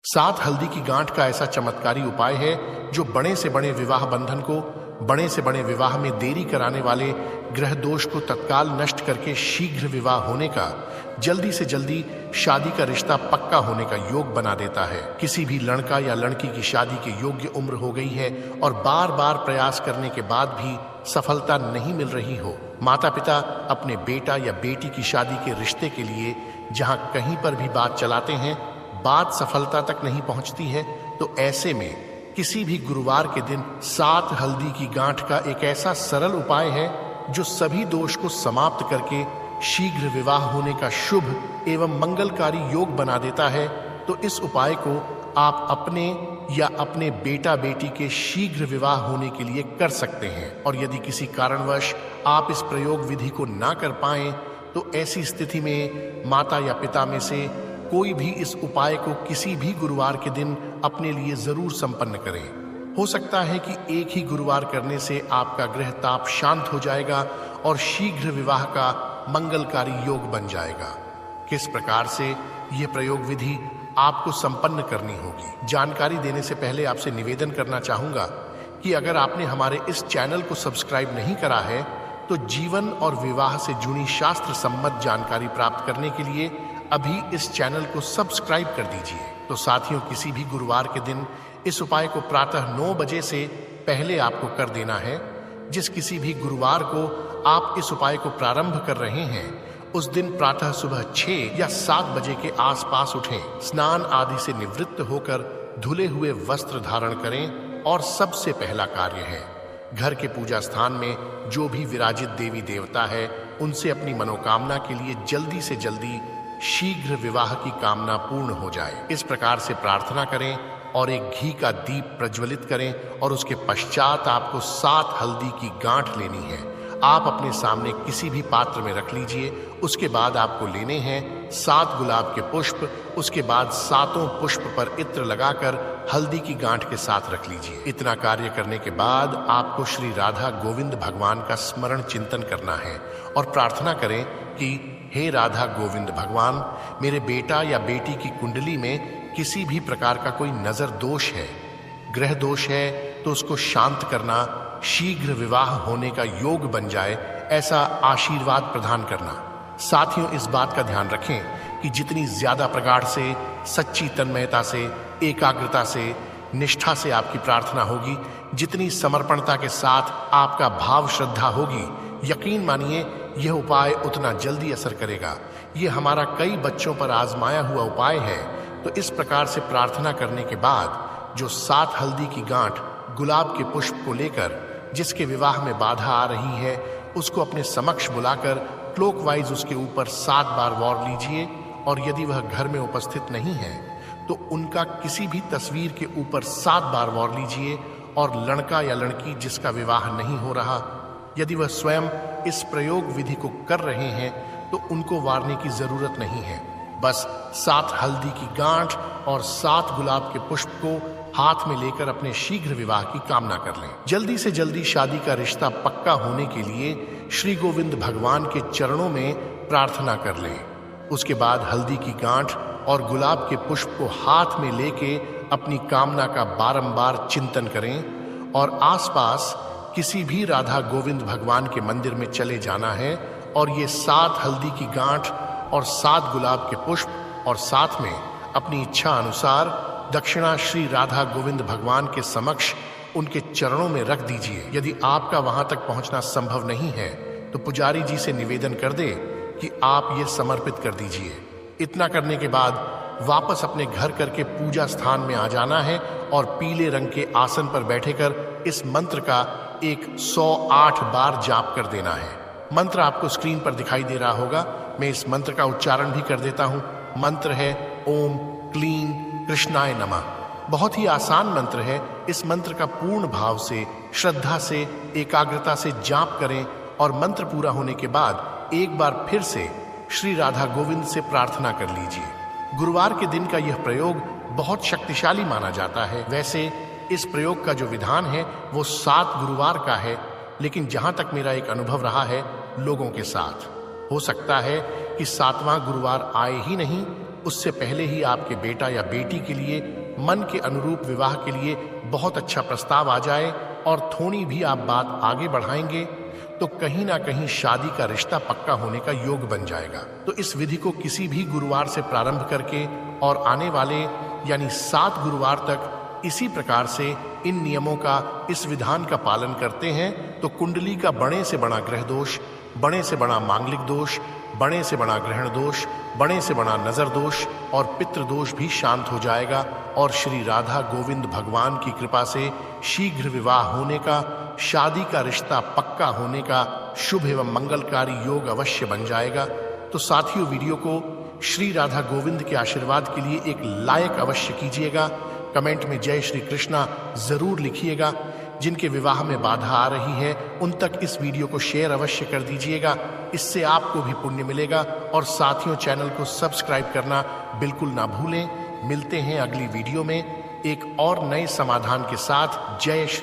सात हल्दी की गांठ का ऐसा चमत्कारी उपाय है जो बड़े से बड़े विवाह बंधन को, बड़े से बड़े विवाह में देरी कराने वाले ग्रह दोष को तत्काल नष्ट करके शीघ्र विवाह होने का, जल्दी से जल्दी शादी का रिश्ता पक्का होने का योग बना देता है। किसी भी लड़का या लड़की की शादी के योग्य उम्र हो गई है और बार बार प्रयास करने के बाद भी सफलता नहीं मिल रही हो, माता पिता अपने बेटा या बेटी की शादी के रिश्ते के लिए जहां कहीं पर भी बात चलाते हैं, बात सफलता तक नहीं पहुंचती है, तो ऐसे में किसी भी गुरुवार के दिन सात हल्दी की गांठ का एक ऐसा सरल उपाय है जो सभी दोष को समाप्त करके शीघ्र विवाह होने का शुभ एवं मंगलकारी योग बना देता है। तो इस उपाय को आप अपने या अपने बेटा बेटी के शीघ्र विवाह होने के लिए कर सकते हैं। और यदि किसी कारणवश आप इस प्रयोग विधि को ना कर पाएं, तो ऐसी स्थिति में माता या पिता में से कोई भी इस उपाय को किसी भी गुरुवार के दिन अपने लिए जरूर संपन्न करें। हो सकता है कि एक ही गुरुवार करने से आपका ग्रह ताप शांत हो जाएगा और शीघ्र विवाह का मंगलकारी योग बन जाएगा। किस प्रकार से यह प्रयोग विधि आपको संपन्न करनी होगी, जानकारी देने से पहले आपसे निवेदन करना चाहूंगा कि अगर आपने हमारे इस चैनल को सब्सक्राइब नहीं करा है, तो जीवन और विवाह से जुड़ी शास्त्र सम्मत जानकारी प्राप्त करने के लिए अभी इस चैनल को सब्सक्राइब कर दीजिए। तो साथियों, किसी भी गुरुवार के दिन इस उपाय को प्रातः 9 बजे से पहले आपको कर देना है। जिस किसी भी गुरुवार को आप इस उपाय को प्रारंभ कर रहे हैं, उस दिन प्रातः सुबह 6 या 7 बजे के आसपास उठें, स्नान आदि से निवृत्त होकर धुले हुए वस्त्र धारण करें और सबसे पहला कार्य है, घर के पूजा स्थान में जो भी विराजित देवी देवता है, उनसे अपनी मनोकामना के लिए जल्दी से जल्दी शीघ्र विवाह की कामना पूर्ण हो जाए, इस प्रकार से प्रार्थना करें और एक घी का दीप प्रज्वलित करें। और उसके पश्चात आपको 7 हल्दी की गांठ लेनी है। आप अपने सामने किसी भी पात्र में रख लीजिए। उसके बाद आपको लेने हैं 7 गुलाब के पुष्प। उसके बाद 7 पुष्प पर इत्र लगाकर हल्दी की गांठ के साथ रख लीजिए। इतना कार्य करने के बाद आपको श्री राधा गोविंद भगवान का स्मरण चिंतन करना है और प्रार्थना करें कि हे राधा गोविंद भगवान, मेरे बेटा या बेटी की कुंडली में किसी भी प्रकार का कोई नजर दोष है, ग्रह दोष है, तो उसको शांत करना, शीघ्र विवाह होने का योग बन जाए, ऐसा आशीर्वाद प्रदान करना। साथियों, इस बात का ध्यान रखें कि जितनी ज्यादा प्रगाढ़ से, सच्ची तन्मयता से, एकाग्रता से, निष्ठा से आपकी प्रार्थना होगी, जितनी समर्पणता के साथ आपका भाव श्रद्धा होगी, यकीन मानिए यह उपाय उतना जल्दी असर करेगा। यह हमारा कई बच्चों पर आजमाया हुआ उपाय है। तो इस प्रकार से प्रार्थना करने के बाद जो 7 हल्दी की गांठ गुलाब के पुष्प को लेकर जिसके विवाह में बाधा आ रही है, उसको अपने समक्ष बुलाकर क्लॉकवाइज उसके ऊपर 7 बार वार लीजिए। और यदि वह घर में उपस्थित नहीं है, तो उनका किसी भी तस्वीर के ऊपर 7 बार वार लीजिए। और लड़का या लड़की जिसका विवाह नहीं हो रहा, यदि वह स्वयं इस प्रयोग विधि को कर रहे हैं, तो उनको वारने की जरूरत नहीं है। बस 7 हल्दी की गांठ और 7 गुलाब के पुष्प को हाथ में लेकर अपने शीघ्र विवाह की कामना कर लें। जल्दी से जल्दी शादी का रिश्ता पक्का होने के लिए श्री गोविंद भगवान के चरणों में प्रार्थना कर लें। उसके बाद हल्दी की गांठ और गुलाब के पुष्प को हाथ में लेके अपनी कामना का बारंबार चिंतन करें और आसपास किसी भी राधा गोविंद भगवान के मंदिर में चले जाना है और ये 7 हल्दी की गांठ और 7 गुलाब के पुष्प और साथ में अपनी इच्छा अनुसार दक्षिणा श्री राधा गोविंद भगवान के समक्ष उनके चरणों में रख दीजिए। यदि आपका वहां तक पहुंचना संभव नहीं है, तो पुजारी जी से निवेदन कर दे कि आप ये समर्पित कर दीजिए। इतना करने के बाद वापस अपने घर करके पूजा स्थान में आ जाना है और पीले रंग के आसन पर बैठकर इस मंत्र का एक 108 बार जाप कर देना है। मंत्र आपको स्क्रीन पर दिखाई दे रहा होगा। मैं इस मंत्र का उच्चारण भी कर देता हूं। मंत्र है ओम क्लीं कृष्णाय नमः। बहुत ही आसान मंत्र है। इस मंत्र का पूर्ण भाव से, श्रद्धा से, एकाग्रता से जाप करें और मंत्र पूरा होने के बाद एक बार फिर से श्री राधा गोविंद से प्रार्थना कर लीजिए। गुरुवार के दिन का यह प्रयोग बहुत शक्तिशाली माना जाता है। वैसे इस प्रयोग का जो विधान है वो 7 गुरुवार का है, लेकिन जहां तक मेरा एक अनुभव रहा है लोगों के साथ, हो सकता है कि 7वां गुरुवार आए ही नहीं, उससे पहले ही आपके बेटा या बेटी के लिए मन के अनुरूप विवाह के लिए बहुत अच्छा प्रस्ताव आ जाए और थोड़ी भी आप बात आगे बढ़ाएंगे तो कहीं ना कहीं शादी का रिश्ता पक्का होने का योग बन जाएगा। तो इस विधि को किसी भी गुरुवार से प्रारंभ करके और आने वाले यानी 7 गुरुवार तक इसी प्रकार से इन नियमों का, इस विधान का पालन करते हैं तो कुंडली का बड़े से बड़ा ग्रह दोष, बड़े से बड़ा मांगलिक दोष, बड़े से बड़ा ग्रहण दोष, बड़े से बड़ा नजर दोष और पितृ दोष भी शांत हो जाएगा और श्री राधा गोविंद भगवान की कृपा से शीघ्र विवाह होने का, शादी का रिश्ता पक्का होने का शुभ एवं मंगलकारी योग अवश्य बन जाएगा। तो साथियों, वीडियो को श्री राधा गोविंद के आशीर्वाद के लिए एक लाइक अवश्य कीजिएगा। कमेंट में जय श्री कृष्णा जरूर लिखिएगा। जिनके विवाह में बाधा आ रही है उन तक इस वीडियो को शेयर अवश्य कर दीजिएगा, इससे आपको भी पुण्य मिलेगा। और साथियों, चैनल को सब्सक्राइब करना बिल्कुल ना भूलें। मिलते हैं अगली वीडियो में एक और नए समाधान के साथ। जय श्री